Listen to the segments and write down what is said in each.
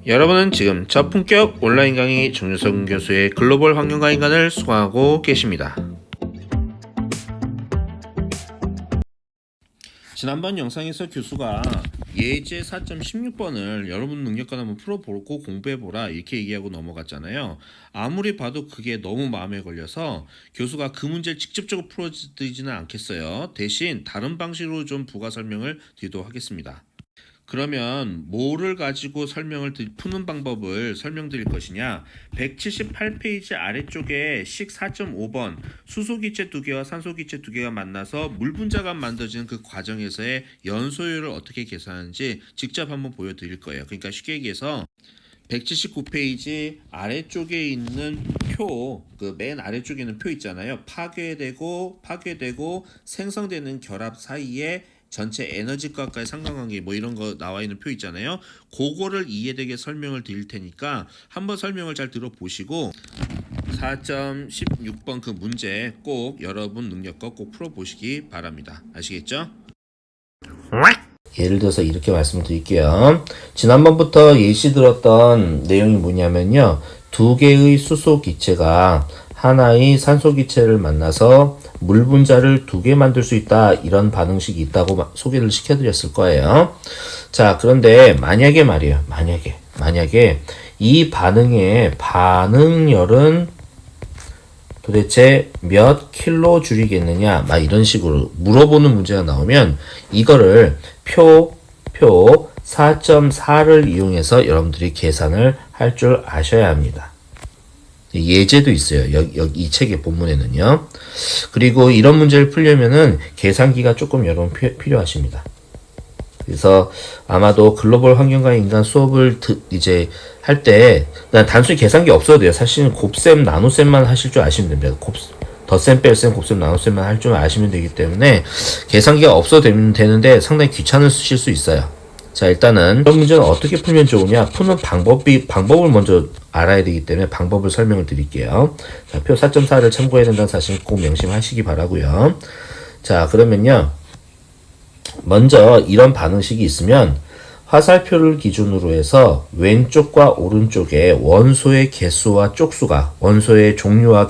여러분은 지금 저품격 온라인 강의 정유성 교수의 글로벌 환경 강의관을 수강하고 계십니다. 지난번 영상에서 교수가 예제 4.16번을 여러분 능력과 한번 풀어보고 공부해보라 이렇게 얘기하고 넘어갔잖아요. 아무리 봐도 그게 너무 마음에 걸려서 교수가 그 문제를 직접적으로 풀어드리지는 않겠어요. 대신 다른 방식으로 좀 부가 설명을 드리도록 하겠습니다. 그러면 뭐를 가지고 푸는 방법을 설명드릴 것이냐, 178페이지 아래쪽에 식 4.5번 수소기체 2개와 산소기체 2개가 만나서 물분자가 만들어지는 그 과정에서의 연소율을 어떻게 계산하는지 직접 한번 보여드릴 거예요. 그러니까 쉽게 얘기해서 179페이지 아래쪽에 있는 표, 그 맨 아래쪽에 있는 표 있잖아요. 파괴되고 생성되는 결합 사이에 전체 에너지과까지 상관관계 뭐 이런 거 나와 있는 표 있잖아요. 그거를 이해되게 설명을 드릴 테니까 한번 설명을 잘 들어보시고 4.16번 그 문제 꼭 여러분 능력과 꼭 풀어보시기 바랍니다. 아시겠죠? 예를 들어서 이렇게 말씀드릴게요. 지난번부터 예시 들었던 내용이 뭐냐면요. 두 개의 수소 기체가 하나의 산소 기체를 만나서 물 분자를 2개 만들 수 있다. 이런 반응식이 있다고 소개를 시켜드렸을 거예요. 자, 그런데 만약에 말이에요. 만약에 이 반응의 반응열은 도대체 몇 킬로줄이겠느냐? 막 이런 식으로 물어보는 문제가 나오면 이거를 표 4.4를 이용해서 여러분들이 계산을 할 줄 아셔야 합니다. 예제도 있어요. 여기 이 책의 본문에는요. 그리고 이런 문제를 풀려면은 계산기가 조금 여러분 필요하십니다. 그래서 아마도 글로벌 환경과 인간 수업을 이제 할 때 단순히 계산기 없어도 돼요. 사실은 곱셈, 나눗셈만 하실 줄 아시면 됩니다. 덧셈, 뺄셈, 곱셈, 나눗셈만 할 줄 아시면 되기 때문에 계산기가 없어도 되는데 상당히 귀찮으실 수 있어요. 자, 일단은 이런 문제는 어떻게 풀면 좋으냐? 푸는 방법을 먼저 알아야 되기 때문에 방법을 설명을 드릴게요. 자, 표 4.4를 참고해야 된다는 사실 꼭 명심하시기 바라고요. 자, 그러면요. 먼저 이런 반응식이 있으면 화살표를 기준으로 해서 왼쪽과 오른쪽에 원소의 개수와 쪽수가, 원소의 종류와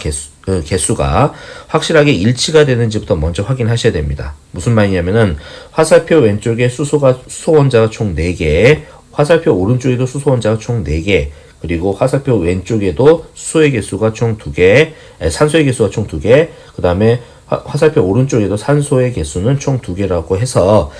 개수가 확실하게 일치가 되는지부터 먼저 확인하셔야 됩니다. 무슨 말이냐면은 화살표 왼쪽에 수소 원자가 총 4개, 화살표 오른쪽에도 수소 원자가 총 4개, 그리고 화살표 왼쪽에도 수소의 개수가 총 2개, 산소의 개수가 총 2개, 그 다음에 화살표 오른쪽에도 산소의 개수는 총 2개라고 해서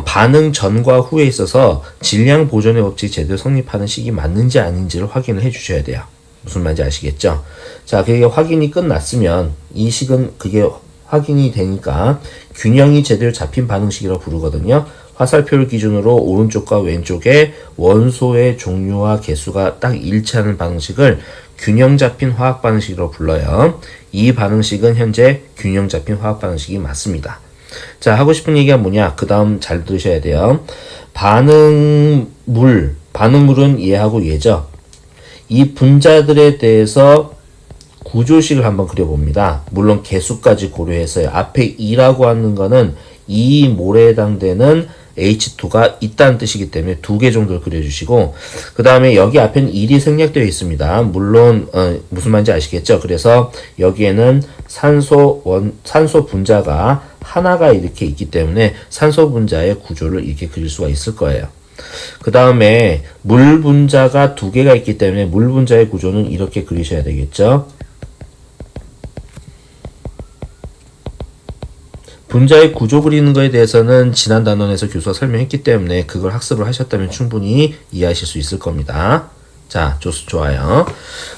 반응 전과 후에 있어서 질량 보존의 법칙이 제대로 성립하는 식이 맞는지 아닌지를 확인을 해 주셔야 돼요. 무슨 말인지 아시겠죠? 자, 그게 확인이 끝났으면 이 식은 그게 확인이 되니까 균형이 제대로 잡힌 반응식이라고 부르거든요. 화살표를 기준으로 오른쪽과 왼쪽에 원소의 종류와 개수가 딱 일치하는 방식을 균형 잡힌 화학 반응식이라고 불러요. 이 반응식은 현재 균형 잡힌 화학 반응식이 맞습니다. 자, 하고 싶은 얘기가 뭐냐? 그 다음 잘 들으셔야 돼요. 반응물은 얘하고 얘죠. 이 분자들에 대해서 구조식을 한번 그려봅니다. 물론 개수까지 고려해서요. 앞에 2라고 하는 거는 이 몰에 해당되는 H2가 있다는 뜻이기 때문에 2개 정도를 그려주시고, 그 다음에 여기 앞에는 1이 생략되어 있습니다. 물론 무슨 말인지 아시겠죠? 그래서 여기에는 산소 분자가 하나가 이렇게 있기 때문에 산소 분자의 구조를 이렇게 그릴 수가 있을 거예요. 그 다음에 물 분자가 2개가 있기 때문에 물 분자의 구조는 이렇게 그리셔야 되겠죠? 분자의 구조 그리는 거에 대해서는 지난 단원에서 교수가 설명했기 때문에 그걸 학습을 하셨다면 충분히 이해하실 수 있을 겁니다. 자, 좋아요.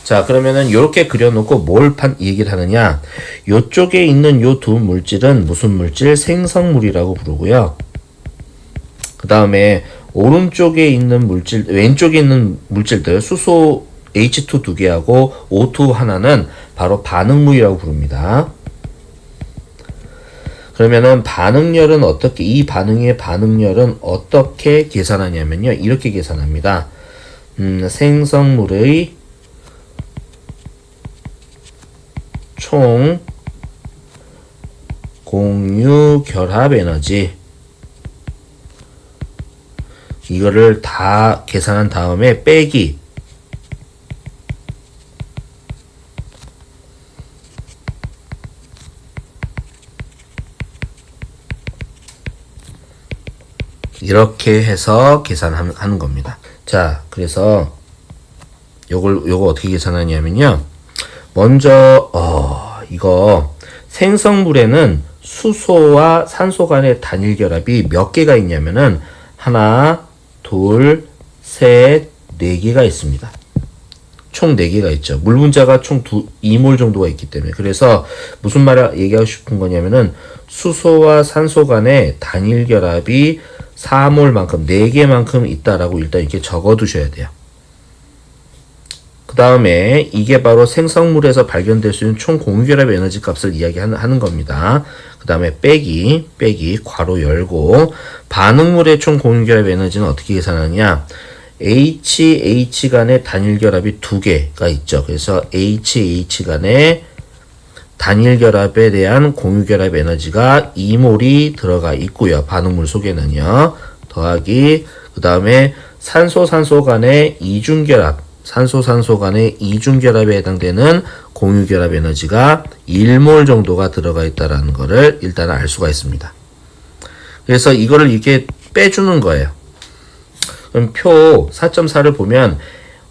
자, 그러면은 요렇게 그려놓고 뭘 얘기를 하느냐? 요쪽에 있는 요 두 물질은 무슨 물질? 생성물이라고 부르고요. 그 다음에 오른쪽에 있는 왼쪽에 있는 물질들, 수소 H2 2개하고 O2 하나는 바로 반응물이라고 부릅니다. 그러면은 이 반응의 반응열은 어떻게 계산하냐면요. 이렇게 계산합니다. 생성물의 총 공유 결합 에너지 이거를 다 계산한 다음에 빼기 이렇게 해서 계산하는 겁니다. 자, 그래서 요거 어떻게 계산하냐면요. 먼저 이거 생성물에는 수소와 산소 간의 단일 결합이 몇 개가 있냐면은 하나, 둘, 셋, 네 개가 있습니다. 총 4개가 있죠. 물 분자가 총 2몰 정도가 있기 때문에. 그래서 무슨 말을 얘기하고 싶은 거냐면은 수소와 산소 간의 단일 결합이 4몰만큼 4개만큼 있다라고 일단 이렇게 적어 두셔야 돼요. 그 다음에 이게 바로 생성물에서 발견될 수 있는 총 공유결합 에너지 값을 이야기하는 겁니다. 그 다음에 빼기 괄호 열고 반응물의 총 공유결합 에너지는 어떻게 계산하느냐. H 간의 단일 결합이 2개가 있죠. 그래서 H 간의 단일 결합에 대한 공유 결합 에너지가 2몰이 들어가 있고요. 반응물 속에는요. 더하기 그 다음에 산소 간의 이중 결합, 산소 간의 이중 결합에 해당되는 공유 결합 에너지가 1몰 정도가 들어가 있다라는 거를 일단 알 수가 있습니다. 그래서 이거를 이렇게 빼주는 거예요. 그럼 표 4.4를 보면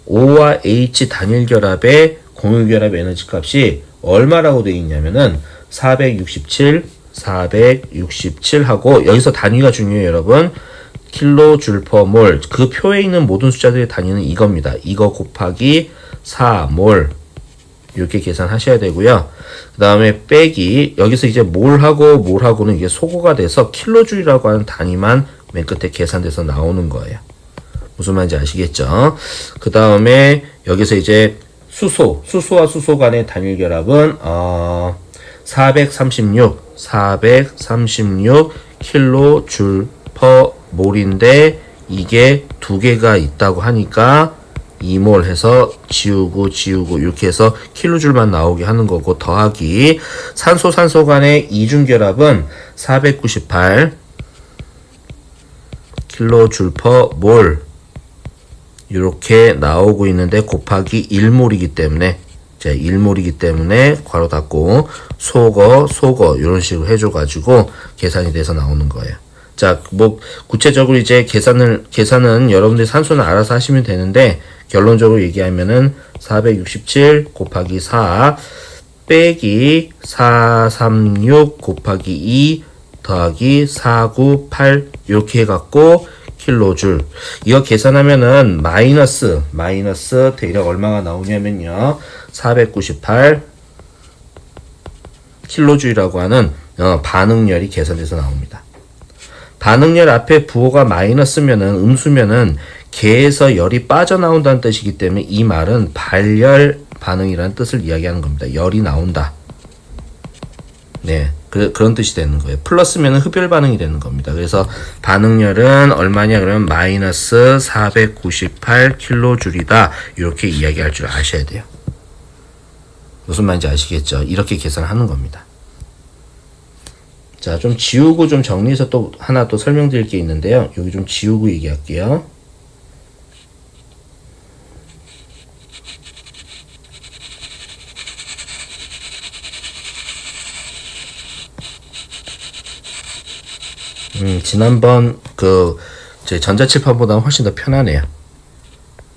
O와 H 단일 결합의 공유 결합 에너지 값이 얼마라고 되어 있냐면은 467 하고 여기서 단위가 중요해요, 여러분. 킬로줄 퍼 몰. 그 표에 있는 모든 숫자들의 단위는 이겁니다. 이거 곱하기 4몰. 이렇게 계산하셔야 되고요. 그 다음에 빼기 여기서 이제 몰하고는 이게 소거가 돼서 킬로줄이라고 하는 단위만 맨 끝에 계산돼서 나오는 거예요. 무슨 말인지 아시겠죠? 그 다음에 여기서 이제 수소와 수소 간의 단일 결합은 436 킬로줄 퍼 몰인데 이게 2개가 있다고 하니까 2몰 해서 지우고 이렇게 해서 킬로줄만 나오게 하는 거고 더하기 산소 간의 이중 결합은 498 킬로줄 퍼 몰 이렇게 나오고 있는데 곱하기 1몰이기 때문에 1몰이기 때문에 괄호 닫고 소거 이런 식으로 해줘 가지고 계산이 돼서 나오는 거예요. 자, 뭐 구체적으로 이제 계산은 여러분들이 산소는 알아서 하시면 되는데 결론적으로 얘기하면은 467 곱하기 4 빼기 436 곱하기 2 더하기 498 이렇게 해갖고 킬로줄. 이거 계산하면은 마이너스 대략 얼마가 나오냐면요. 498 킬로줄이라고 하는 반응열이 계산돼서 나옵니다. 반응열 앞에 부호가 마이너스면은 음수면은 개에서 열이 빠져나온다는 뜻이기 때문에 이 말은 발열 반응이라는 뜻을 이야기하는 겁니다. 열이 나온다. 네. 그런 뜻이 되는 거예요. 플러스면은 흡열 반응이 되는 겁니다. 그래서 반응열은 얼마냐 그러면 마이너스 498 킬로줄이다. 이렇게 이야기할 줄 아셔야 돼요. 무슨 말인지 아시겠죠? 이렇게 계산하는 겁니다. 자, 좀 지우고 좀 정리해서 또 하나 또 설명드릴 게 있는데요. 여기 좀 지우고 얘기할게요. 지난번 제 전자칠판보다 훨씬 더 편하네요.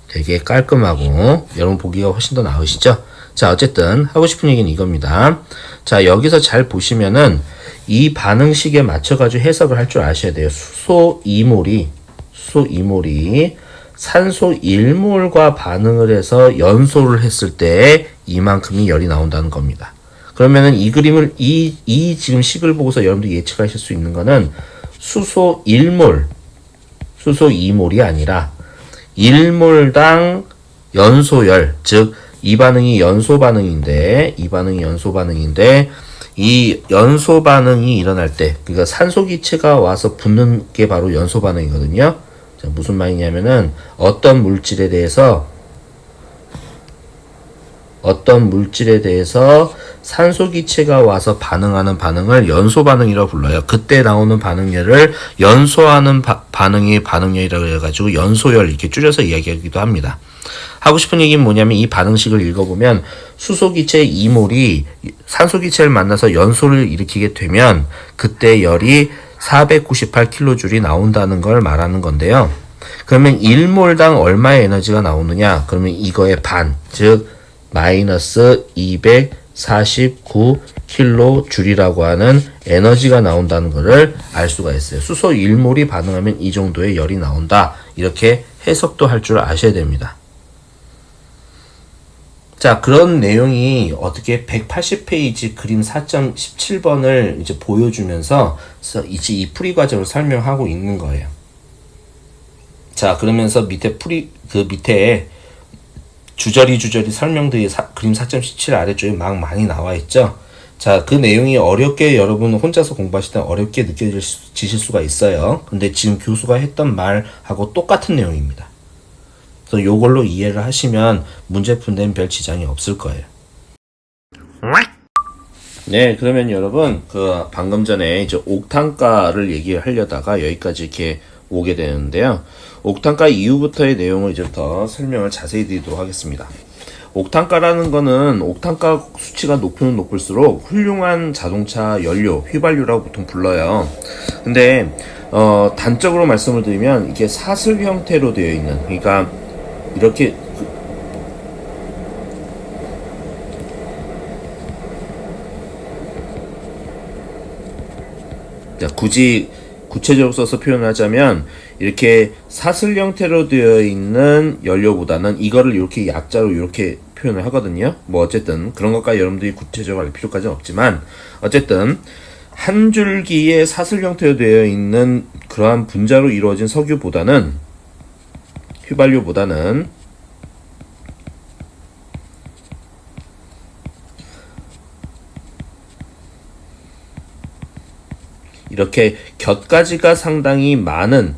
되게 깔끔하고 여러분 보기가 훨씬 더 나으시죠? 자, 어쨌든 하고 싶은 얘기는 이겁니다. 자, 여기서 잘 보시면은 이 반응식에 맞춰가지고 해석을 할 줄 아셔야 돼요. 수소 2몰이 산소 1몰과 반응을 해서 연소를 했을 때 이만큼이 열이 나온다는 겁니다. 그러면은 이 그림을 이 지금 식을 보고서 여러분들이 예측하실 수 있는 거는 수소 1몰, 수소 2몰이 아니라 1몰당 연소열, 즉 이 반응이 연소 반응인데 이 연소 반응이 일어날 때, 그러니까 산소 기체가 와서 붙는 게 바로 연소 반응이거든요. 자, 무슨 말이냐면은 어떤 물질에 대해서 산소 기체가 와서 반응하는 반응을 연소 반응이라고 불러요. 그때 나오는 반응열을 연소하는 반응이 반응열이라고 해가지고 연소열 이렇게 줄여서 이야기하기도 합니다. 하고 싶은 얘기는 뭐냐면 이 반응식을 읽어보면 수소기체 이몰이 산소기체를 만나서 연소를 일으키게 되면 그때 열이 498kJ이 나온다는 걸 말하는 건데요. 그러면 1몰당 얼마의 에너지가 나오느냐? 그러면 이거의 반, 즉 마이너스 249kJ이라고 하는 에너지가 나온다는 것을 알 수가 있어요. 수소 1몰이 반응하면 이 정도의 열이 나온다. 이렇게 해석도 할 줄 아셔야 됩니다. 자, 그런 내용이 어떻게 180페이지 그림 4.17번을 이제 보여주면서 이제 이 풀이 과정을 설명하고 있는 거예요. 자, 그러면서 밑에 주저리 설명들이 그림 4.17 아래쪽에 막 많이 나와 있죠. 자, 그 내용이 어렵게 여러분 혼자서 공부하실 때 어렵게 느껴지실 수가 있어요. 근데 지금 교수가 했던 말하고 똑같은 내용입니다. 그래서 요걸로 이해를 하시면 문제 푸는 데는 별 지장이 없을 거예요. 네, 그러면 여러분 방금 전에 이제 옥탄가를 얘기하려다가 여기까지 이렇게 오게 되는데요. 옥탄가 이후부터의 내용을 이제부터 설명을 자세히 드리도록 하겠습니다. 옥탄가라는 거는 옥탄가 수치가 높으면 높을수록 훌륭한 자동차 연료, 휘발유라고 보통 불러요. 근데 단적으로 말씀을 드리면 이게 사슬 형태로 되어 있는, 그러니까 이렇게 굳이 구체적으로 써서 표현하자면 이렇게 사슬 형태로 되어 있는 연료보다는 이거를 이렇게 약자로 이렇게 표현을 하거든요. 뭐 어쨌든 그런 것까지 여러분들이 구체적으로 알 필요까지는 없지만 어쨌든 한 줄기의 사슬 형태로 되어 있는 그러한 분자로 이루어진 석유보다는 휘발유보다는 이렇게 곁가지가 상당히 많은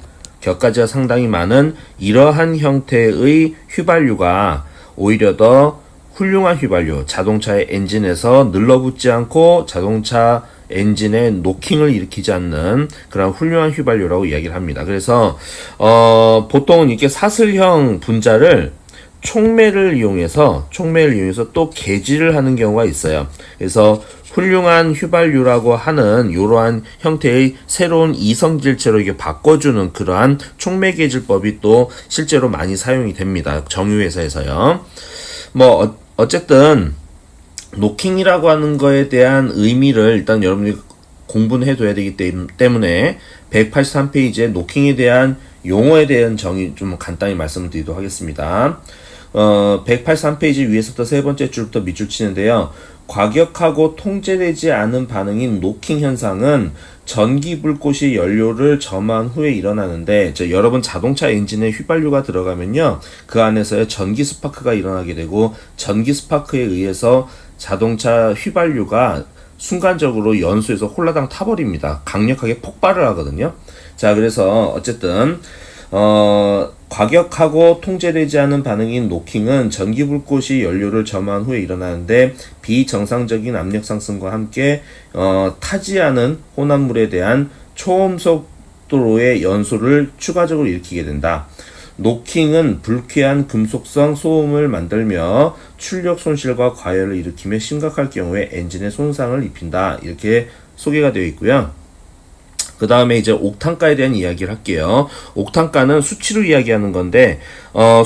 이러한 형태의 휘발유가 오히려 더 훌륭한 휘발유, 자동차의 엔진에서 늘러붙지 않고 자동차 엔진의 노킹을 일으키지 않는 그런 훌륭한 휘발유라고 이야기를 합니다. 그래서 보통은 이렇게 사슬형 분자를 촉매를 이용해서 또 개질을 하는 경우가 있어요. 그래서 훌륭한 휘발유라고 하는 이러한 형태의 새로운 이성질체로 이게 바꿔주는 그러한 촉매 개질법이 또 실제로 많이 사용이 됩니다. 정유회사에서요. 뭐 어쨌든 노킹이라고 하는 거에 대한 의미를 일단 여러분이 공부는 해둬야 되기 때문에 183페이지에 노킹에 대한 용어에 대한 정의 좀 간단히 말씀을 드리도록 하겠습니다. 183페이지 위에서부터 세 번째 줄부터 밑줄 치는데요. 과격하고 통제되지 않은 반응인 노킹 현상은 전기 불꽃이 연료를 점한 후에 일어나는데, 여러분 자동차 엔진에 휘발유가 들어가면요, 그 안에서의 전기 스파크가 일어나게 되고, 전기 스파크에 의해서 자동차 휘발유가 순간적으로 연소에서 홀라당 타버립니다. 강력하게 폭발을 하거든요. 자, 그래서 어쨌든 과격하고 통제되지 않은 반응인 노킹은 전기불꽃이 연료를 점한 후에 일어나는데 비정상적인 압력 상승과 함께 타지 않은 혼합물에 대한 초음속도로의 연소를 추가적으로 일으키게 된다. 노킹은 불쾌한 금속성 소음을 만들며 출력 손실과 과열을 일으키며 심각할 경우에 엔진에 손상을 입힌다. 이렇게 소개가 되어 있고요. 그 다음에 이제 옥탄가에 대한 이야기를 할게요. 옥탄가는 수치로 이야기하는 건데,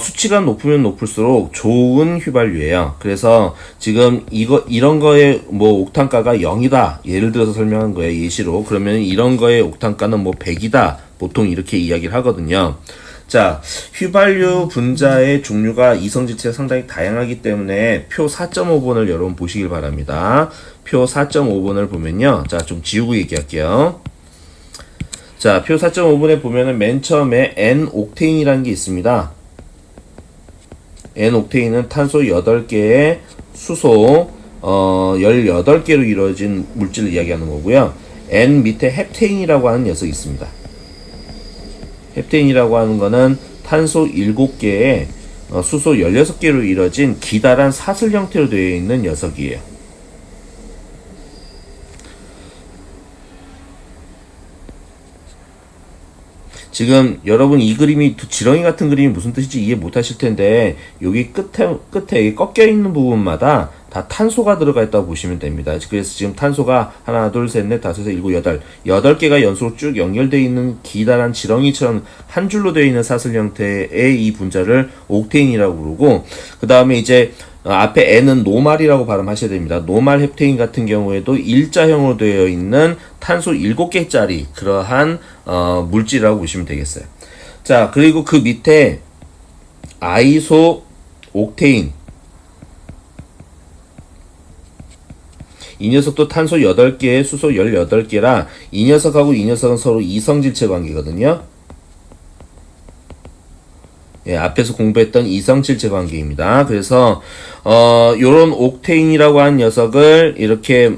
수치가 높으면 높을수록 좋은 휘발유예요. 그래서 지금 이런 거에 뭐 옥탄가가 0이다. 예를 들어서 설명한 거예요. 예시로. 그러면 이런 거에 옥탄가는 뭐 100이다. 보통 이렇게 이야기를 하거든요. 자, 휘발유 분자의 종류가 이성질체가 상당히 다양하기 때문에 표 4.5번을 여러분 보시길 바랍니다. 표 4.5번을 보면요. 자, 좀 지우고 얘기할게요. 자, 표 4.5번에 보면은 맨 처음에 N옥테인이라는 게 있습니다. N옥테인은 탄소 8개에 수소 18개로 이루어진 물질을 이야기하는 거고요. N 밑에 헵테인이라고 하는 녀석이 있습니다. 헵테인이라고 하는 거는 탄소 7개에 수소 16개로 이루어진 기다란 사슬 형태로 되어 있는 녀석이에요. 지금 여러분 이 그림이 지렁이 같은 그림이 무슨 뜻인지 이해 못 하실 텐데 여기 끝에 꺾여 있는 부분마다 다 탄소가 들어가 있다고 보시면 됩니다. 그래서 지금 탄소가 하나, 둘, 셋, 넷, 다섯, 여섯, 일곱, 여덟 개가 연속으로 쭉 연결되어 있는 기다란 지렁이처럼 한 줄로 되어 있는 사슬 형태의 이 분자를 옥테인이라고 부르고, 그 다음에 이제 앞에 N은 노말이라고 발음하셔야 됩니다. 노말 헵테인 같은 경우에도 일자형으로 되어 있는 탄소 7개짜리 그러한 물질이라고 보시면 되겠어요. 자, 그리고 그 밑에 아이소 옥테인, 이 녀석도 탄소 8개에 수소 18개라 이 녀석하고 이 녀석은 서로 이성질체 관계거든요. 예, 앞에서 공부했던 이성질체 관계입니다. 그래서 요런 옥테인이라고 하는 녀석을 이렇게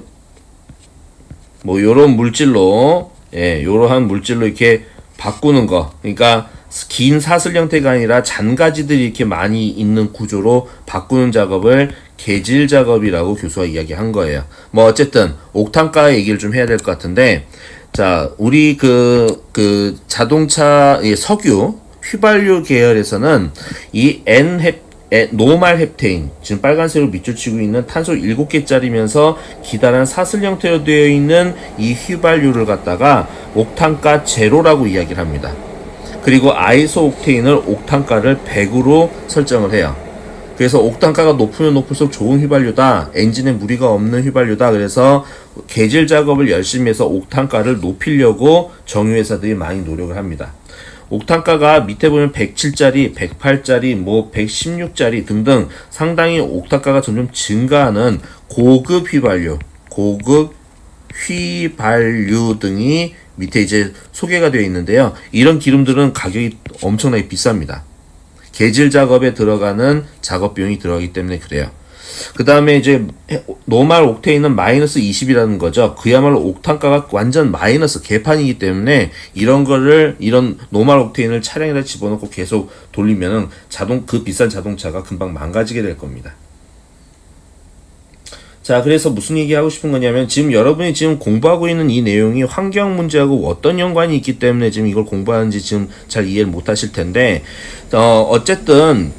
뭐 요런 물질로, 예, 요러한 물질로 이렇게 바꾸는 거. 그러니까 긴 사슬 형태가 아니라 잔가지들이 이렇게 많이 있는 구조로 바꾸는 작업을 개질 작업이라고 교수가 이야기한 거예요. 뭐 어쨌든 옥탄가 얘기를 좀 해야 될 것 같은데, 자, 우리 그 자동차 석유 휘발유 계열에서는 이 노말 헵테인, 지금 빨간색으로 밑줄 치고 있는 탄소 7개짜리면서 기다란 사슬 형태로 되어 있는 이 휘발유를 갖다가 옥탄가 제로라고 이야기를 합니다. 그리고 아이소 옥테인을 옥탄가를 100으로 설정을 해요. 그래서 옥탄가가 높으면 높을수록 좋은 휘발유다, 엔진에 무리가 없는 휘발유다. 그래서 개질 작업을 열심히 해서 옥탄가를 높이려고 정유회사들이 많이 노력을 합니다. 옥탄가가 밑에 보면 107짜리, 108짜리, 뭐 116짜리 등등 상당히 옥탄가가 점점 증가하는 고급 휘발유 등이 밑에 이제 소개가 되어 있는데요. 이런 기름들은 가격이 엄청나게 비쌉니다. 개질 작업에 들어가는 작업 비용이 들어가기 때문에 그래요. 그 다음에 이제 노말 옥테인은 마이너스 20이라는 거죠. 그야말로 옥탄가가 완전 마이너스 개판이기 때문에 이런 노말 옥테인을 차량에다 집어넣고 계속 돌리면은 그 비싼 자동차가 금방 망가지게 될 겁니다. 자, 그래서 무슨 얘기 하고 싶은 거냐면, 지금 여러분이 지금 공부하고 있는 이 내용이 환경 문제하고 어떤 연관이 있기 때문에 지금 이걸 공부하는지 지금 잘 이해를 못 하실 텐데, 어쨌든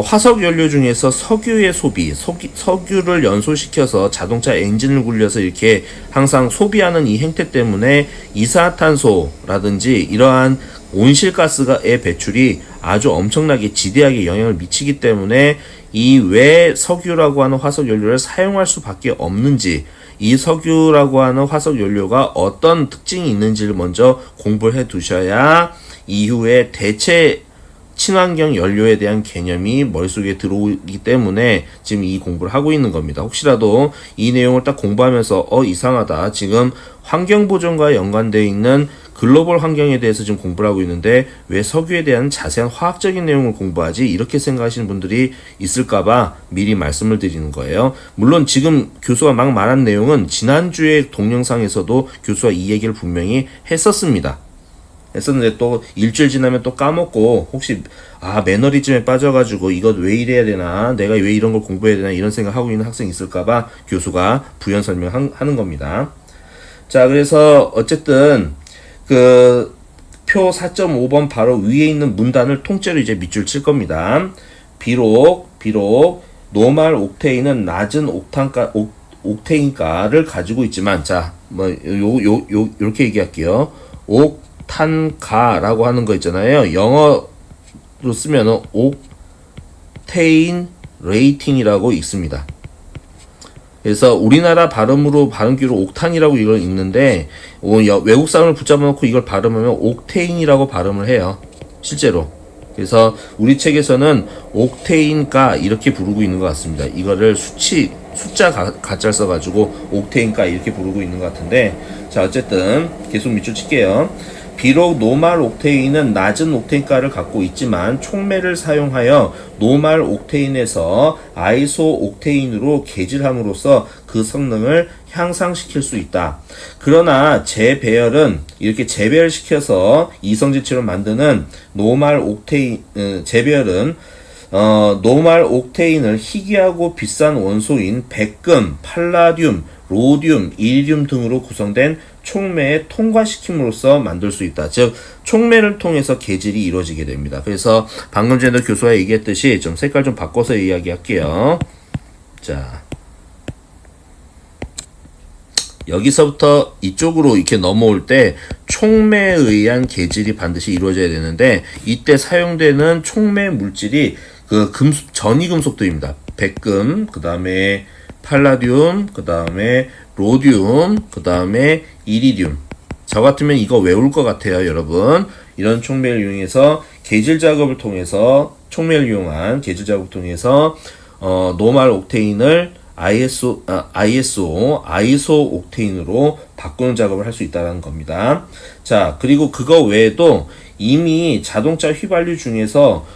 화석 연료 중에서 석유의 소비, 석유를 연소시켜서 자동차 엔진을 굴려서 이렇게 항상 소비하는 이 행태 때문에 이산화탄소라든지 이러한 온실가스의 배출이 아주 엄청나게 지대하게 영향을 미치기 때문에 이 왜 석유라고 하는 화석 연료를 사용할 수밖에 없는지, 이 석유라고 하는 화석 연료가 어떤 특징이 있는지를 먼저 공부를 해 두셔야 이후에 대체 친환경 연료에 대한 개념이 머릿속에 들어오기 때문에 지금 이 공부를 하고 있는 겁니다. 혹시라도 이 내용을 딱 공부하면서 이상하다, 지금 환경보존과 연관되어 있는 글로벌 환경에 대해서 지금 공부를 하고 있는데 왜 석유에 대한 자세한 화학적인 내용을 공부하지? 이렇게 생각하시는 분들이 있을까봐 미리 말씀을 드리는 거예요. 물론 지금 교수가 막 말한 내용은 지난주에 동영상에서도 교수가 이 얘기를 분명히 했었는데 또 일주일 지나면 또 까먹고, 혹시 매너리즘에 빠져가지고 이것 왜 이래야 되나, 내가 왜 이런 걸 공부해야 되나 이런 생각하고 있는 학생이 있을까봐 교수가 부연 설명하는 겁니다. 자, 그래서 어쨌든 그 표 4.5번 바로 위에 있는 문단을 통째로 이제 밑줄 칠 겁니다. 비록 노말 옥테인은 낮은 옥테인가를 가지고 있지만, 자, 요렇게 얘기할게요. 옥탄가라고 하는 거 있잖아요. 영어로 쓰면은 옥테인 레이팅이라고 읽습니다. 그래서 우리나라 발음기로 옥탄이라고 이걸 읽는데, 외국 사람을 붙잡아 놓고 이걸 발음하면 옥테인이라고 발음을 해요, 실제로. 그래서 우리 책에서는 옥테인가 이렇게 부르고 있는 것 같습니다. 이거를 숫자 가짜를 써가지고 옥테인가 이렇게 부르고 있는 것 같은데, 자, 어쨌든 계속 밑줄 칠게요. 비록 노말 옥테인은 낮은 옥테인가를 갖고 있지만 촉매를 사용하여 노말 옥테인에서 아이소 옥테인으로 개질함으로써 그 성능을 향상시킬 수 있다. 그러나 재배열은 이렇게 재배열시켜서 이성질체로 만드는 노말 옥테인 재배열은 노말 옥테인을 희귀하고 비싼 원소인 백금, 팔라듐, 로듐, 이리듐 등으로 구성된 촉매에 통과시킴으로써 만들 수 있다. 즉 촉매를 통해서 계질이 이루어지게 됩니다. 그래서 방금 전에 교수가 얘기했듯이 좀 색깔 좀 바꿔서 이야기할게요. 자, 여기서부터 이쪽으로 이렇게 넘어올 때 촉매에 의한 계질이 반드시 이루어져야 되는데, 이때 사용되는 촉매 물질이 그 금속, 전이금속들입니다. 백금, 그 다음에 팔라듐, 그 다음에 로듐, 그 다음에 이리듐. 저 같으면 이거 외울 것 같아요, 여러분. 이런 촉매를 이용해서 계질 작업을 통해서, 촉매를 이용한 계질 작업을 통해서 노말 옥테인을 아이소 옥테인으로 바꾸는 작업을 할 수 있다는 겁니다. 자, 그리고 그거 외에도 이미 자동차 휘발유 중에서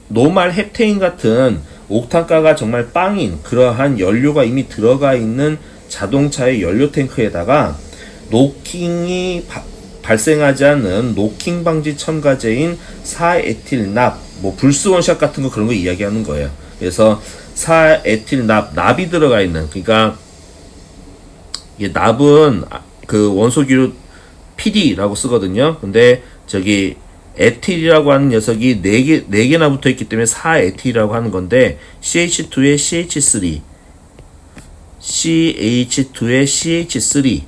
노말 헵테인 같은 옥탄가가 정말 빵인 그러한 연료가 이미 들어가 있는 자동차의 연료 탱크에다가 노킹이 발생하지 않는 노킹 방지 첨가제인 4에틸납, 뭐 불스 원샷 같은 거 그런 거 이야기하는 거예요. 그래서 4에틸납, 납이 들어가 있는, 그러니까 이게 납은 그 원소기류 PD라고 쓰거든요. 근데 저기 에틸이라고 하는 녀석이 4개나 붙어 있기 때문에 4에틸이라고 하는 건데, CH2에 CH3, CH2에 CH3,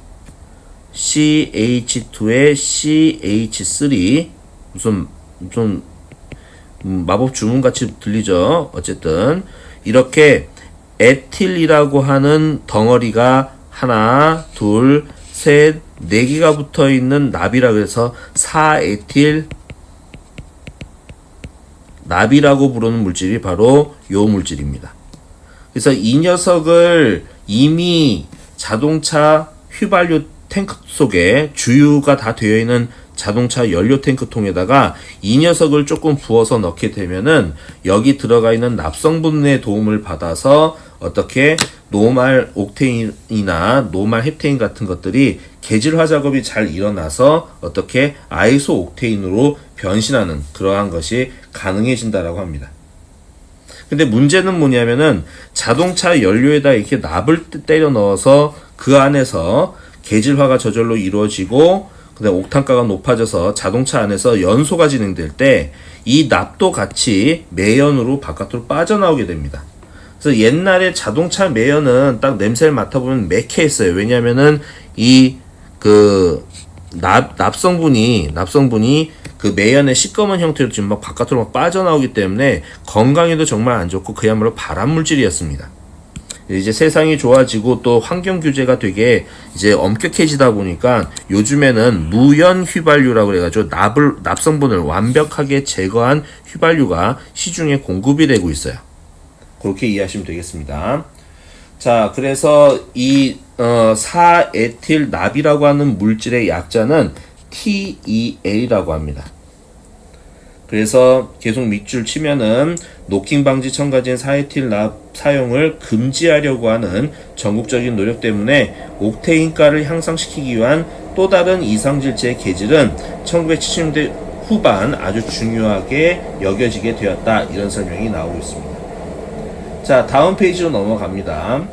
CH2에 CH3, 무슨 마법 주문같이 들리죠. 어쨌든 이렇게 에틸이라고 하는 덩어리가 하나, 둘, 셋, 4개가 붙어 있는 납이라 그래서 4에틸 납이라고 부르는 물질이 바로 요 물질입니다. 그래서 이 녀석을 이미 자동차 휘발유 탱크 속에 주유가 다 되어 있는 자동차 연료 탱크 통에다가 이 녀석을 조금 부어서 넣게 되면은 여기 들어가 있는 납성분의 도움을 받아서 어떻게 노말 옥테인이나 노말 헵테인 같은 것들이 계질화 작업이 잘 일어나서 어떻게 아이소 옥테인으로 변신하는 그러한 것이 가능해진다라고 합니다. 근데 문제는 뭐냐면은 자동차 연료에다 이렇게 납을 때려 넣어서 그 안에서 계질화가 저절로 이루어지고 그다음 옥탄가가 높아져서 자동차 안에서 연소가 진행될 때 이 납도 같이 매연으로 바깥으로 빠져나오게 됩니다. 그래서 옛날에 자동차 매연은 딱 냄새를 맡아보면 매캐했어요. 왜냐면은 이 그 납성분이 그 매연의 시꺼먼 형태로 지금 막 바깥으로 막 빠져나오기 때문에 건강에도 정말 안 좋고 그야말로 발암 물질이었습니다. 이제 세상이 좋아지고 또 환경 규제가 되게 이제 엄격해지다 보니까 요즘에는 무연 휘발유라고 그래가지고 납성분을 완벽하게 제거한 휘발유가 시중에 공급이 되고 있어요. 그렇게 이해하시면 되겠습니다. 자, 그래서 이 4에틸 납이라고 하는 물질의 약자는 TEA라고 합니다. 그래서 계속 밑줄 치면은 노킹 방지 첨가제인 4에틸 납 사용을 금지하려고 하는 전국적인 노력 때문에 옥테인가를 향상시키기 위한 또 다른 이상질체의 계질은 1970년대 후반 아주 중요하게 여겨지게 되었다. 이런 설명이 나오고 있습니다. 자, 다음 페이지로 넘어갑니다.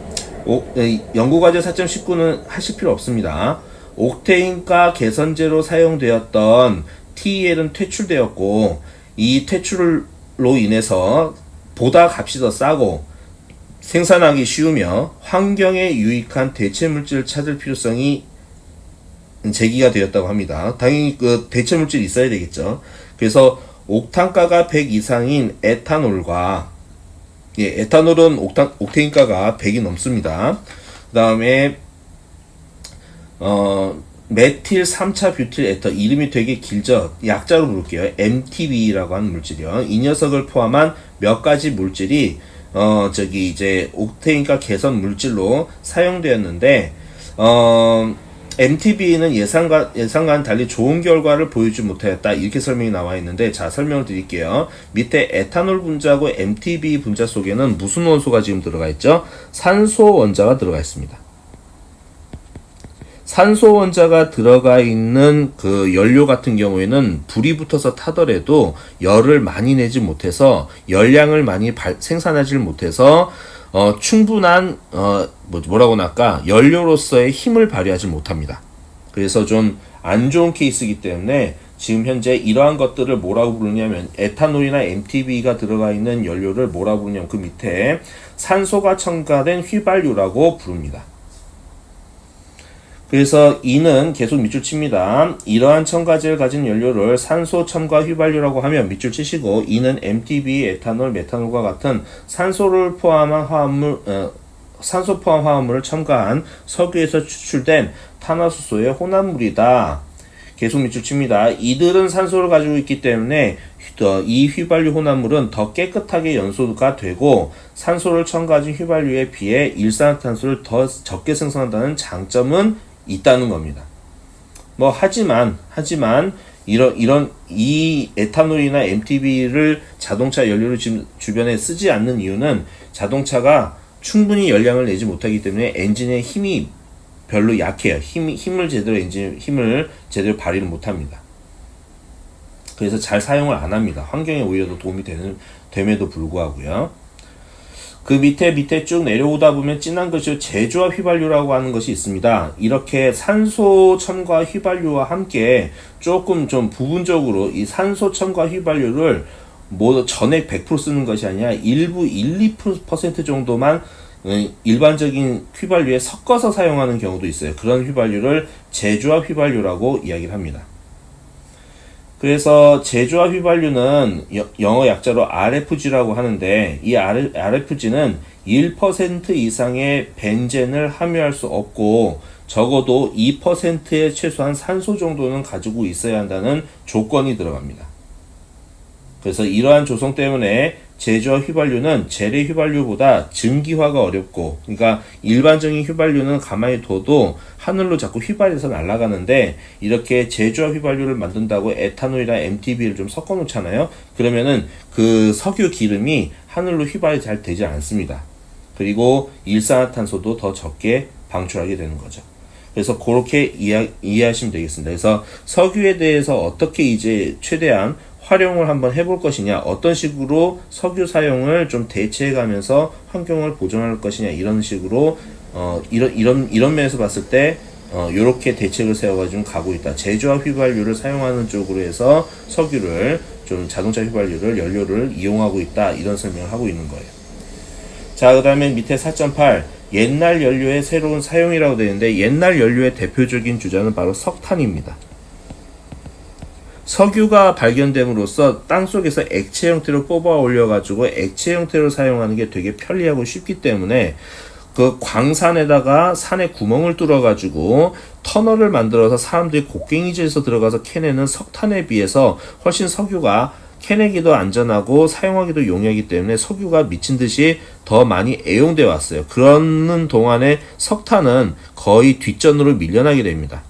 연구과제 4.19는 하실 필요 없습니다. 옥테인가 개선제로 사용되었던 TEL은 퇴출되었고, 이 퇴출로 인해서 보다 값이 더 싸고 생산하기 쉬우며 환경에 유익한 대체 물질을 찾을 필요성이 제기가 되었다고 합니다. 당연히 그 대체 물질이 있어야 되겠죠. 그래서 옥탄가가 100 이상인 에탄올과, 에탄올은 옥테인가가 100이 넘습니다. 그 다음에 메틸 3차 뷰틸 에터, 이름이 되게 길죠. 약자로 부를게요. MTB라고 하는 물질이요. 이 녀석을 포함한 몇 가지 물질이 이제 옥테인가 개선 물질로 사용되었는데, MTB는 예상과는 달리 좋은 결과를 보이지 못하였다. 이렇게 설명이 나와 있는데, 자, 설명을 드릴게요. 밑에 에탄올 분자하고 MTB 분자 속에는 무슨 원소가 지금 들어가 있죠? 산소 원자가 들어가 있습니다. 산소 원자가 들어가 있는 그 연료 같은 경우에는 불이 붙어서 타더라도 열을 많이 내지 못해서 열량을 많이 생산하지 못해서 충분한 뭐라고나 할까 연료로서의 힘을 발휘하지 못합니다. 그래서 좀 안 좋은 케이스이기 때문에 지금 현재 이러한 것들을 뭐라고 부르냐면 에탄올이나 MTBE가 들어가 있는 연료를 뭐라고 부르냐면 그 밑에 산소가 첨가된 휘발유라고 부릅니다. 그래서 이는 계속 밑줄 칩니다. 이러한 첨가제를 가진 연료를 산소 첨가 휘발유라고 하면 밑줄 치시고 이는 MTBE, 에탄올, 메탄올과 같은 산소를 포함한 산소 포함 화합물을 첨가한 석유에서 추출된 탄화수소의 혼합물이다. 계속 밑줄 칩니다. 이들은 산소를 가지고 있기 때문에 이 휘발유 혼합물은 더 깨끗하게 연소가 되고 산소를 첨가한 휘발유에 비해 일산화탄소를 더 적게 생성한다는 장점은 있다는 겁니다. 하지만 이 에탄올이나 MTB를 자동차 연료로 지금 주변에 쓰지 않는 이유는 자동차가 충분히 연량을 내지 못하기 때문에 엔진의 힘이 별로 약해요. 힘을 제대로 발휘를 못합니다. 그래서 잘 사용을 안 합니다. 환경에 오히려 더 도움이 됨에도 불구하고요. 그 밑에 쭉 내려오다 보면 진한 것이 제조합 휘발유라고 하는 것이 있습니다. 이렇게 산소 첨가 휘발유와 함께 조금 좀 부분적으로 이 산소 첨가 휘발유를 전액 100% 쓰는 것이 아니라 일부 1~2% 정도만 일반적인 휘발유에 섞어서 사용하는 경우도 있어요. 그런 휘발유를 제조합 휘발유라고 이야기를 합니다. 그래서 제조합 휘발유는 영어 약자로 RFG라고 하는데 이 RFG는 1% 이상의 벤젠을 함유할 수 없고 적어도 2%의 최소한 산소 정도는 가지고 있어야 한다는 조건이 들어갑니다. 그래서 이러한 조성 때문에 제조합 휘발유는 재래 휘발유보다 증기화가 어렵고, 그러니까 일반적인 휘발유는 가만히 둬도 하늘로 자꾸 휘발해서 날아가는데 이렇게 제조합 휘발유를 만든다고 에탄올이나 MTB를 좀 섞어 놓잖아요. 그러면은 그 석유 기름이 하늘로 휘발이 잘 되지 않습니다. 그리고 일산화탄소도 더 적게 방출하게 되는 거죠. 그래서 그렇게 이해하시면 되겠습니다. 그래서 석유에 대해서 어떻게 이제 최대한 활용을 한번 해볼 것이냐, 어떤 식으로 석유 사용을 좀 대체해가면서 환경을 보존할 것이냐, 이런 식으로 이런 면에서 봤을 때 요렇게 대책을 세워가지고 가고 있다. 제조합 휘발유를 사용하는 쪽으로 해서 석유를 좀 자동차 휘발유를 연료를 이용하고 있다, 이런 설명을 하고 있는 거예요. 자, 그 다음에 밑에 4.8 옛날 연료의 새로운 사용이라고 되어 있는데 옛날 연료의 대표적인 주자는 바로 석탄입니다. 석유가 발견됨으로써 땅속에서 액체 형태로 뽑아 올려가지고 액체 형태로 사용하는 게 되게 편리하고 쉽기 때문에 그 광산에다가 산에 구멍을 뚫어가지고 터널을 만들어서 사람들이 곡괭이질에서 들어가서 캐내는 석탄에 비해서 훨씬 석유가 캐내기도 안전하고 사용하기도 용이하기 때문에 석유가 미친 듯이 더 많이 애용돼 왔어요. 그러는 동안에 석탄은 거의 뒷전으로 밀려나게 됩니다.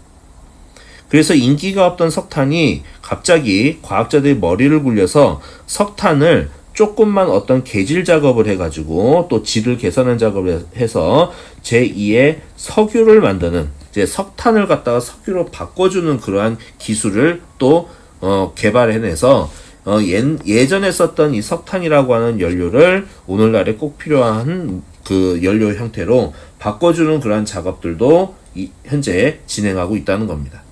그래서 인기가 없던 석탄이 갑자기 과학자들이 머리를 굴려서 석탄을 조금만 어떤 개질 작업을 해가지고 또 질을 개선한 작업을 해서 제2의 석유를 만드는, 이제 석탄을 갖다가 석유로 바꿔주는 그러한 기술을 또 개발해내서 예전에 썼던 이 석탄이라고 하는 연료를 오늘날에 꼭 필요한 그 연료 형태로 바꿔주는 그러한 작업들도 현재 진행하고 있다는 겁니다.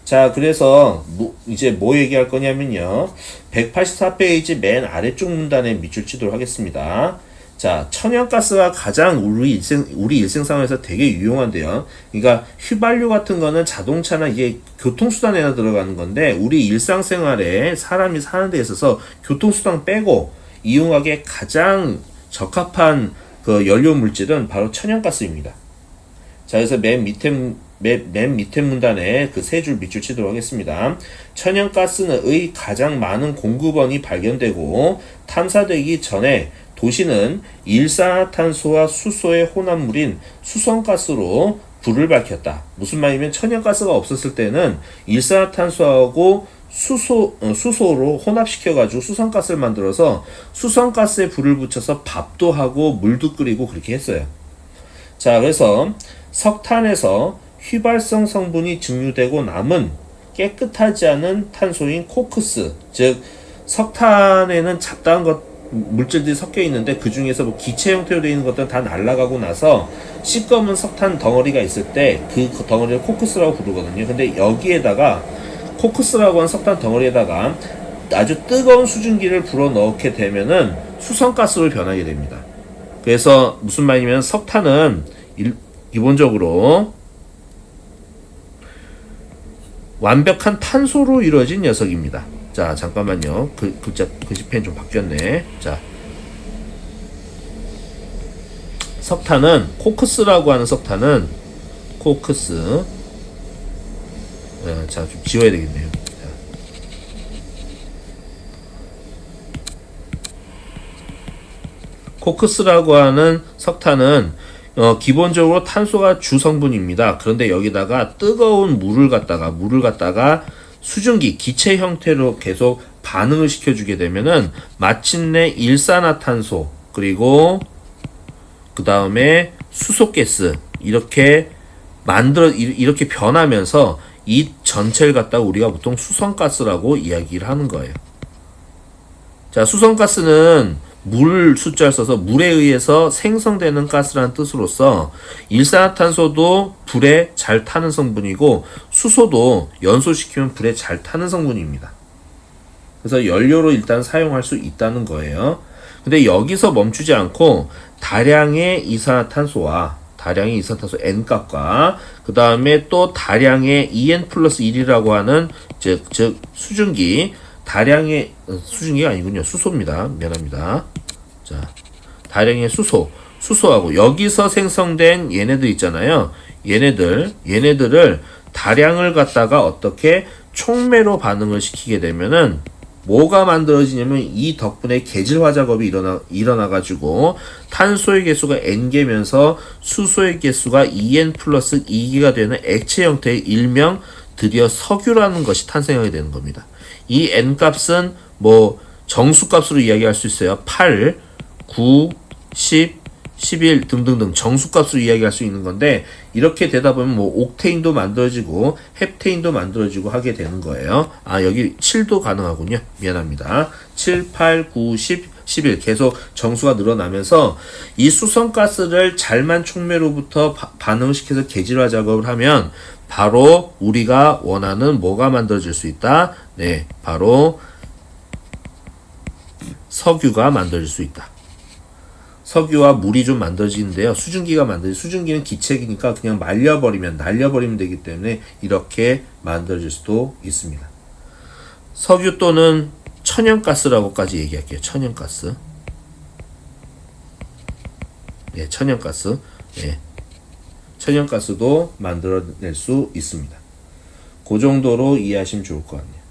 자, 그래서 이제 뭐 얘기할 거냐면요, 184페이지 맨 아래쪽 문단에 밑줄 치도록 하겠습니다. 자, 천연가스가 가장 우리 일생생활에서 되게 유용한데요. 그러니까 휘발유 같은 거는 자동차나 이게 교통수단에나 들어가는 건데 우리 일상생활에 사람이 사는 데 있어서 교통수단 빼고 이용하기에 가장 적합한 그 연료 물질은 바로 천연가스입니다. 자, 그래서 맨 밑에 문단에 그 세 줄 밑줄 치도록 하겠습니다. 천연가스의 가장 많은 공급원이 발견되고 탐사되기 전에 도시는 일산화탄소와 수소의 혼합물인 수성가스로 불을 밝혔다. 무슨 말이면 천연가스가 없었을 때는 일산화탄소하고 수소로 혼합시켜가지고 수성가스를 만들어서 수성가스에 불을 붙여서 밥도 하고 물도 끓이고 그렇게 했어요. 자, 그래서 석탄에서 휘발성 성분이 증류되고 남은 깨끗하지 않은 탄소인 코크스, 즉 석탄에는 잡다한 물질들이 섞여 있는데 그 중에서 뭐 기체 형태로 되어 있는 것들은 다 날아가고 나서 시꺼먼 석탄 덩어리가 있을 때 그 덩어리를 코크스라고 부르거든요. 근데 여기에다가 코크스라고 하는 석탄 덩어리에다가 아주 뜨거운 수증기를 불어 넣게 되면은 수성가스로 변하게 됩니다. 그래서 무슨 말이냐면 석탄은 기본적으로 완벽한 탄소로 이루어진 녀석입니다. 자, 잠깐만요. 글씨펜 좀 바뀌었네. 자, 석탄은 코크스라고 하는 석탄은 코크스. 자, 좀 지워야 되겠네요. 자. 코크스라고 하는 석탄은 기본적으로 탄소가 주 성분입니다. 그런데 여기다가 뜨거운 물을 갖다가 수증기, 기체 형태로 계속 반응을 시켜주게 되면은 마침내 일산화탄소 그리고 그 다음에 수소가스 이렇게 이렇게 변하면서 이 전체를 갖다가 우리가 보통 수성가스라고 이야기를 하는 거예요. 자, 수성가스는 물 숫자를 써서 물에 의해서 생성되는 가스라는 뜻으로서 일산화탄소도 불에 잘 타는 성분이고 수소도 연소시키면 불에 잘 타는 성분입니다. 그래서 연료로 일단 사용할 수 있다는 거예요. 근데 여기서 멈추지 않고 다량의 이산화탄소 N값과 그 다음에 또 다량의 EN 플러스 1이라고 하는 즉 수증기 수증기가 아니군요. 수소입니다. 미안합니다. 자, 다량의 수소하고 여기서 생성된 얘네들 있잖아요. 얘네들을 다량을 갖다가 어떻게 촉매로 반응을 시키게 되면은 뭐가 만들어지냐면 이 덕분에 계질화 작업이 일어나 가지고 탄소의 개수가 N개면서 수소의 개수가 EN 플러스 2개가 되는 액체 형태의 일명 드디어 석유라는 것이 탄생하게 되는 겁니다. 이 N값은 뭐 정수값으로 이야기할 수 있어요. 8, 9, 10, 11 등등등 정수값으로 이야기할 수 있는 건데 이렇게 되다 보면 뭐 옥테인도 만들어지고 헵테인도 만들어지고 하게 되는 거예요. 아, 여기 7도 가능하군요. 미안합니다. 7, 8, 9, 10, 11 계속 정수가 늘어나면서 이 수성가스를 잘만 촉매로부터 반응을 시켜서 계질화 작업을 하면 바로 우리가 원하는 뭐가 만들어질 수 있다? 네, 바로 석유가 만들어질 수 있다. 석유와 물이 좀 만들어지는데요. 수증기는 기체이니까 그냥 날려버리면 되기 때문에 이렇게 만들어질 수도 있습니다. 석유 또는 천연가스라고까지 얘기할게요. 천연가스. 네, 천연가스. 네. 천연가스도 만들어낼 수 있습니다. 그 정도로 이해하시면 좋을 것 같네요.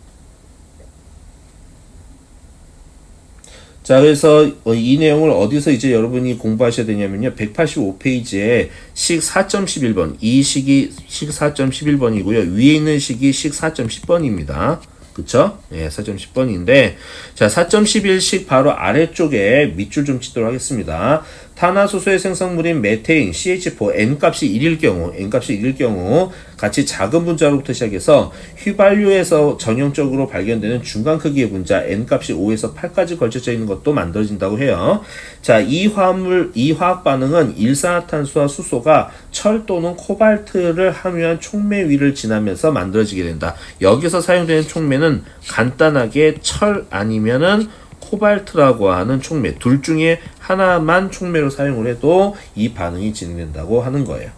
자, 그래서 이 내용을 어디서 이제 여러분이 공부하셔야 되냐면요. 185페이지에 식 4.11번, 이 식이 식 4.11번이고요. 위에 있는 식이 식 4.10번입니다. 그쵸? 예, 4.10번인데, 자, 4.11식 바로 아래쪽에 밑줄 좀 치도록 하겠습니다. 탄화수소의 생성물인 메테인, CH4, N값이 1일 경우, 같이 작은 분자로부터 시작해서 휘발유에서 전형적으로 발견되는 중간 크기의 분자, N값이 5에서 8까지 걸쳐져 있는 것도 만들어진다고 해요. 자, 이 화학 반응은 일산화탄소와 수소가 철 또는 코발트를 함유한 촉매 위를 지나면서 만들어지게 된다. 여기서 사용되는 촉매는 간단하게 철 아니면은 코발트라고 하는 촉매, 둘 중에 하나만 촉매로 사용을 해도 이 반응이 진행된다고 하는 거예요.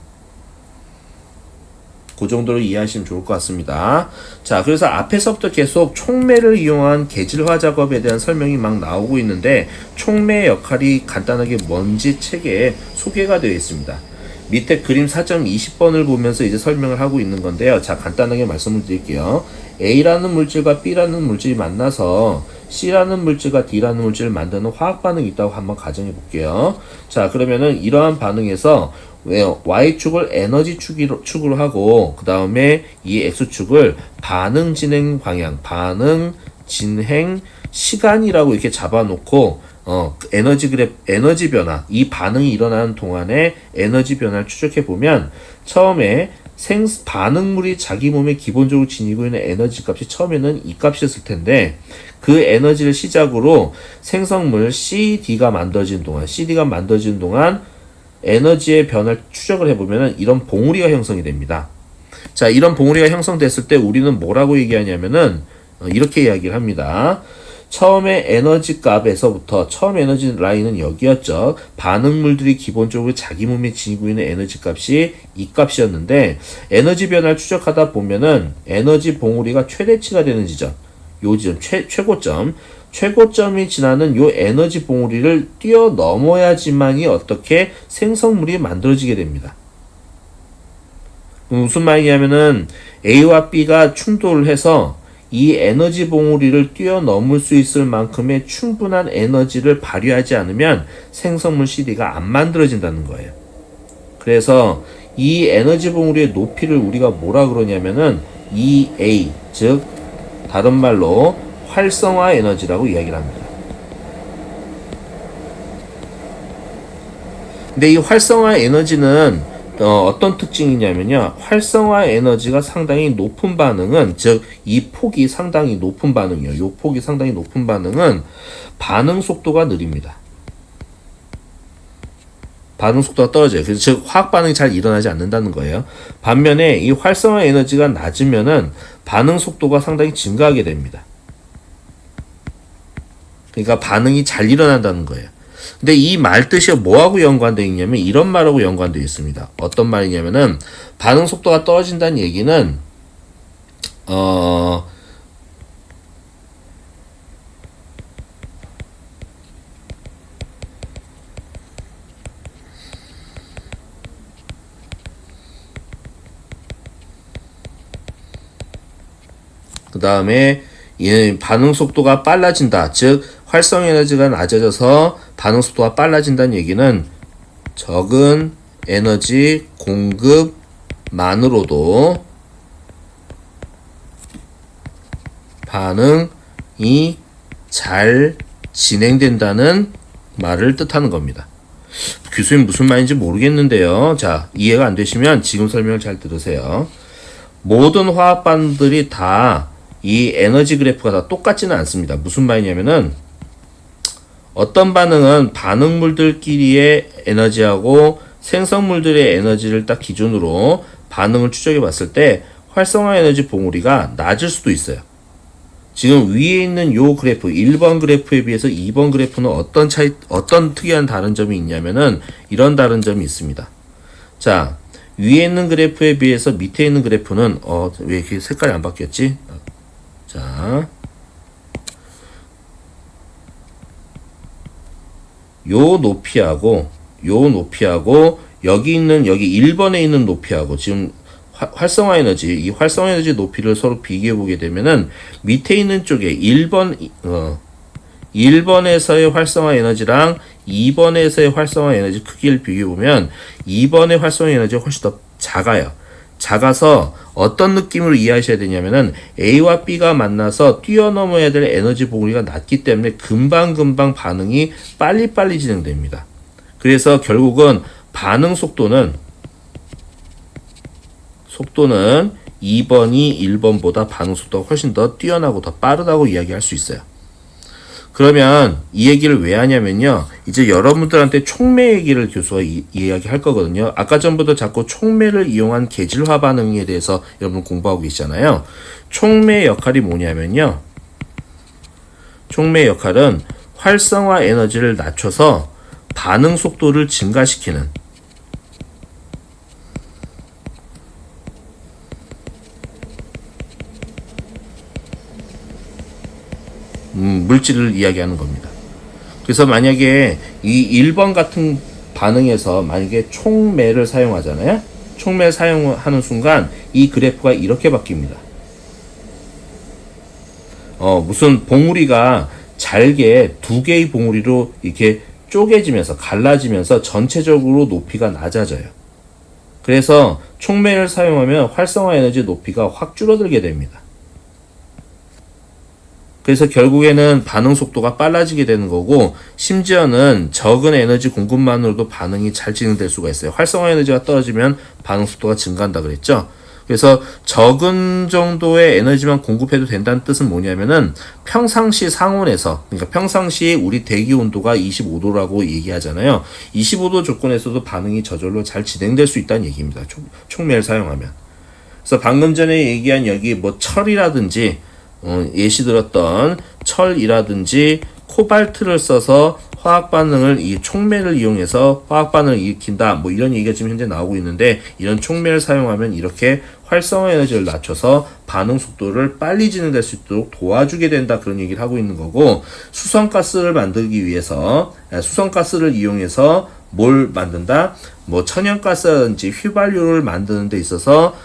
그 정도로 이해하시면 좋을 것 같습니다. 자, 그래서 앞에서부터 계속 촉매를 이용한 계질화 작업에 대한 설명이 막 나오고 있는데 촉매의 역할이 간단하게 뭔지 책에 소개가 되어 있습니다. 밑에 그림 4.20번을 보면서 이제 설명을 하고 있는 건데요. 자, 간단하게 말씀을 드릴게요. A라는 물질과 B라는 물질이 만나서 C라는 물질과 D라는 물질을 만드는 화학 반응이 있다고 한번 가정해 볼게요. 자, 그러면은 이러한 반응에서 Y축을 에너지 축으로 하고 그 다음에 이 X축을 반응 진행 방향, 반응 진행 시간이라고 이렇게 잡아놓고 에너지 변화, 이 반응이 일어나는 동안에 에너지 변화를 추적해 보면 처음에 반응물이 자기 몸에 기본적으로 지니고 있는 에너지 값이 처음에는 이 값이었을 텐데 그 에너지를 시작으로 생성물 CD가 만들어지는 동안 에너지의 변화를 추적을 해보면 이런 봉우리가 형성이 됩니다. 자, 이런 봉우리가 형성됐을 때 우리는 뭐라고 얘기하냐면은 이렇게 이야기를 합니다. 처음에 에너지 값에서부터 처음 에너지 라인은 여기였죠. 반응물들이 기본적으로 자기 몸에 지니고 있는 에너지 값이 이 값이었는데 에너지 변화를 추적하다 보면은 에너지 봉우리가 최대치가 되는 지점, 요 지점 최고점이 지나는 요 에너지 봉우리를 뛰어넘어야지만이 어떻게 생성물이 만들어지게 됩니다. 무슨 말이냐면은 A와 B가 충돌을 해서 이 에너지 봉우리를 뛰어넘을 수 있을 만큼의 충분한 에너지를 발휘하지 않으면 생성물 CD가 안 만들어진다는 거예요. 그래서 이 에너지 봉우리의 높이를 우리가 뭐라 그러냐면은 EA, 즉 다른 말로 활성화 에너지라고 이야기를 합니다. 근데 이 활성화 에너지는 어떤 특징이냐면요. 활성화 에너지가 상당히 높은 반응은, 즉, 이 폭이 상당히 높은 반응이요. 요 폭이 상당히 높은 반응은 반응 속도가 느립니다. 반응 속도가 떨어져요. 그래서 즉, 화학 반응이 잘 일어나지 않는다는 거예요. 반면에 이 활성화 에너지가 낮으면은 반응 속도가 상당히 증가하게 됩니다. 그러니까 반응이 잘 일어난다는 거예요. 근데 이 말 뜻이 뭐하고 연관되어 있냐면 이런 말하고 연관되어 있습니다. 어떤 말이냐면은 반응 속도가 떨어진다는 얘기는 그 다음에 반응 속도가 빨라진다. 즉 활성 에너지가 낮아져서 반응 속도가 빨라진다는 얘기는 적은 에너지 공급만으로도 반응이 잘 진행된다는 말을 뜻하는 겁니다. 교수님 무슨 말인지 모르겠는데요. 자, 이해가 안 되시면 지금 설명을 잘 들으세요. 모든 화학 반응들이 다 이 에너지 그래프가 다 똑같지는 않습니다. 무슨 말이냐면은 어떤 반응은 반응물들끼리의 에너지하고 생성물들의 에너지를 딱 기준으로 반응을 추적해 봤을 때 활성화 에너지 봉우리가 낮을 수도 있어요. 지금 위에 있는 요 그래프 1번 그래프에 비해서 2번 그래프는 어떤 특이한 다른 점이 있냐면은 이런 다른 점이 있습니다. 자, 위에 있는 그래프에 비해서 밑에 있는 그래프는 왜 이렇게 색깔이 안 바뀌었지? 자, 요 높이하고 여기 1번에 있는 높이하고 지금 활성화 에너지, 이 활성화 에너지 높이를 서로 비교해 보게 되면은 밑에 있는 쪽에 1번에서의 활성화 에너지랑 2번에서의 활성화 에너지 크기를 비교해 보면 2번의 활성화 에너지가 훨씬 더 작아요. 작아서 어떤 느낌으로 이해하셔야 되냐면은 A와 B가 만나서 뛰어넘어야 될 에너지 봉우리가 낮기 때문에 금방 반응이 빨리 진행됩니다. 그래서 결국은 반응 속도는 2번이 1번보다 반응 속도가 훨씬 더 뛰어나고 더 빠르다고 이야기할 수 있어요. 그러면 이 얘기를 왜 하냐면요. 이제 여러분들한테 촉매 얘기를 교수가 이야기할 거거든요. 아까 전부터 자꾸 촉매를 이용한 계질화 반응에 대해서 여러분 공부하고 계시잖아요. 촉매의 역할이 뭐냐면요. 촉매의 역할은 활성화 에너지를 낮춰서 반응 속도를 증가시키는 물질을 이야기하는 겁니다. 그래서 만약에 이 1번 같은 반응에서 만약에 촉매를 사용하잖아요. 촉매를 사용하는 순간 이 그래프가 이렇게 바뀝니다. 무슨 봉우리가 잘게 두 개의 봉우리로 이렇게 쪼개지면서 갈라지면서 전체적으로 높이가 낮아져요. 그래서 촉매를 사용하면 활성화 에너지 높이가 확 줄어들게 됩니다. 그래서 결국에는 반응 속도가 빨라지게 되는 거고, 심지어는 적은 에너지 공급만으로도 반응이 잘 진행될 수가 있어요. 활성화 에너지가 떨어지면 반응 속도가 증가한다 그랬죠. 그래서 적은 정도의 에너지만 공급해도 된다는 뜻은 뭐냐면은 평상시 상온에서, 그러니까 평상시 우리 대기 온도가 25도라고 얘기하잖아요. 25도 조건에서도 반응이 저절로 잘 진행될 수 있다는 얘기입니다. 촉매를 사용하면. 그래서 방금 전에 얘기한 여기 뭐 철이라든지 예시 들었던 철이라든지 코발트를 써서 화학 반응을 이 촉매를 이용해서 화학 반응을 일으킨다. 뭐 이런 얘기가 지금 현재 나오고 있는데, 이런 촉매를 사용하면 이렇게 활성화 에너지를 낮춰서 반응 속도를 빨리 진행될 수 있도록 도와주게 된다. 그런 얘기를 하고 있는 거고, 수성가스를 만들기 위해서 수성가스를 이용해서 뭘 만든다? 뭐 천연가스라든지 휘발유를 만드는 데 있어서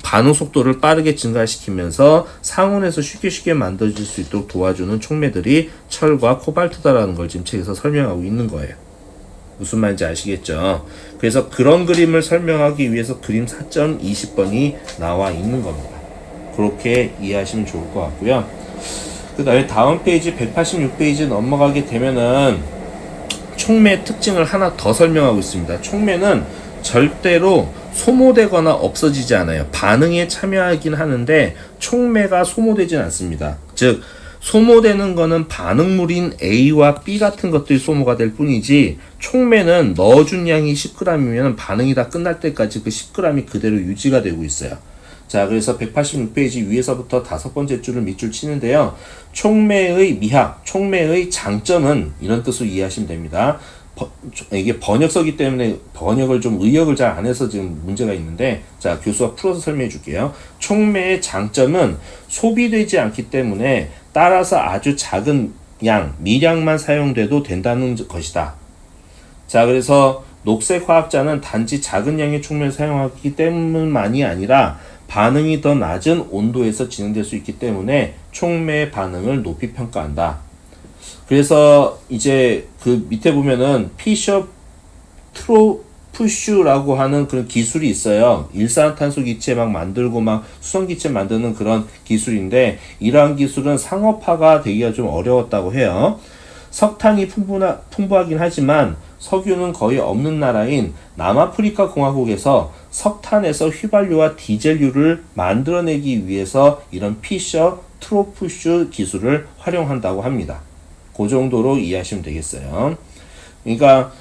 반응 속도를 빠르게 증가시키면서 상온에서 쉽게 만들어질 수 있도록 도와주는 촉매들이 철과 코발트다라는 걸 지금 책에서 설명하고 있는 거예요. 무슨 말인지 아시겠죠? 그래서 그런 그림을 설명하기 위해서 그림 4.20번이 나와 있는 겁니다. 그렇게 이해하시면 좋을 것 같고요. 그 다음에 다음 페이지 186페이지 넘어가게 되면은 촉매의 특징을 하나 더 설명하고 있습니다. 촉매는 절대로 소모되거나 없어지지 않아요. 반응에 참여하긴 하는데 촉매가 소모되진 않습니다. 즉 소모되는 거는 반응물인 A와 B 같은 것들이 소모가 될 뿐이지, 촉매는 넣어준 양이 10g이면 반응이 다 끝날 때까지 그 10g이 그대로 유지가 되고 있어요. 자, 그래서 186페이지 위에서부터 5번째 줄을 밑줄 치는데요. 촉매의 미학, 촉매의 장점은 이런 뜻으로 이해하시면 됩니다. 이게 번역서기 때문에 번역을 좀 의역을 잘 안 해서 지금 문제가 있는데, 자, 교수가 풀어서 설명해 줄게요. 촉매의 장점은 소비되지 않기 때문에 따라서 아주 작은 양, 미량만 사용돼도 된다는 것이다. 자, 그래서 녹색 화학자는 단지 작은 양의 촉매를 사용하기 때문만이 아니라 반응이 더 낮은 온도에서 진행될 수 있기 때문에 촉매의 반응을 높이 평가한다. 그래서 이제 그 밑에 보면은 피셔 트로푸슈라고 하는 그런 기술이 있어요. 일산화탄소 기체 막 만들고 막 수성 기체 만드는 그런 기술인데, 이러한 기술은 상업화가 되기가 좀 어려웠다고 해요. 석탄이 풍부하긴 하지만 석유는 거의 없는 나라인 남아프리카 공화국에서 석탄에서 휘발유와 디젤유를 만들어내기 위해서 이런 피셔 트로푸슈 기술을 활용한다고 합니다. 그 정도로 이해하시면 되겠어요. 그러니까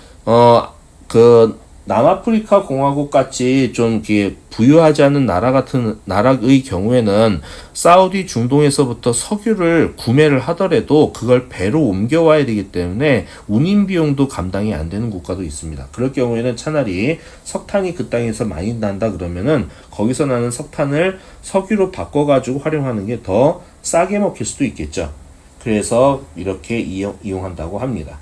남아프리카 공화국 같이 좀 이렇게 부유하지 않은 나라 같은 나라의 경우에는 사우디 중동에서부터 석유를 구매를 하더라도 그걸 배로 옮겨와야 되기 때문에 운임 비용도 감당이 안 되는 국가도 있습니다. 그럴 경우에는 차라리 석탄이 그 땅에서 많이 난다 그러면은 거기서 나는 석탄을 석유로 바꿔가지고 활용하는 게 더 싸게 먹힐 수도 있겠죠. 그래서 이렇게 이용한다고 합니다.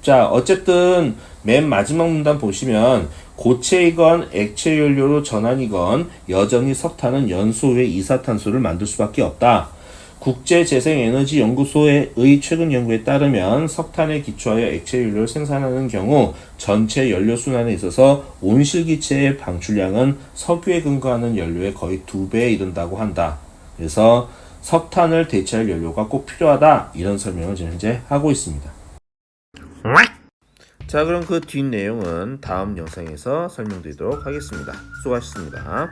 자, 어쨌든 맨 마지막 문단 보시면 고체이건 액체 연료로 전환이건 여전히 석탄은 연소 외 이산화탄소를 만들 수밖에 없다. 국제재생에너지연구소의 최근 연구에 따르면 석탄에 기초하여 액체 연료를 생산하는 경우 전체 연료 순환에 있어서 온실기체의 방출량은 석유에 근거하는 연료의 거의 2배에 이른다고 한다. 그래서 석탄을 대체할 연료가 꼭 필요하다. 이런 설명을 지금 현재 하고 있습니다. 자, 그럼 그 뒷 내용은 다음 영상에서 설명드리도록 하겠습니다. 수고하셨습니다.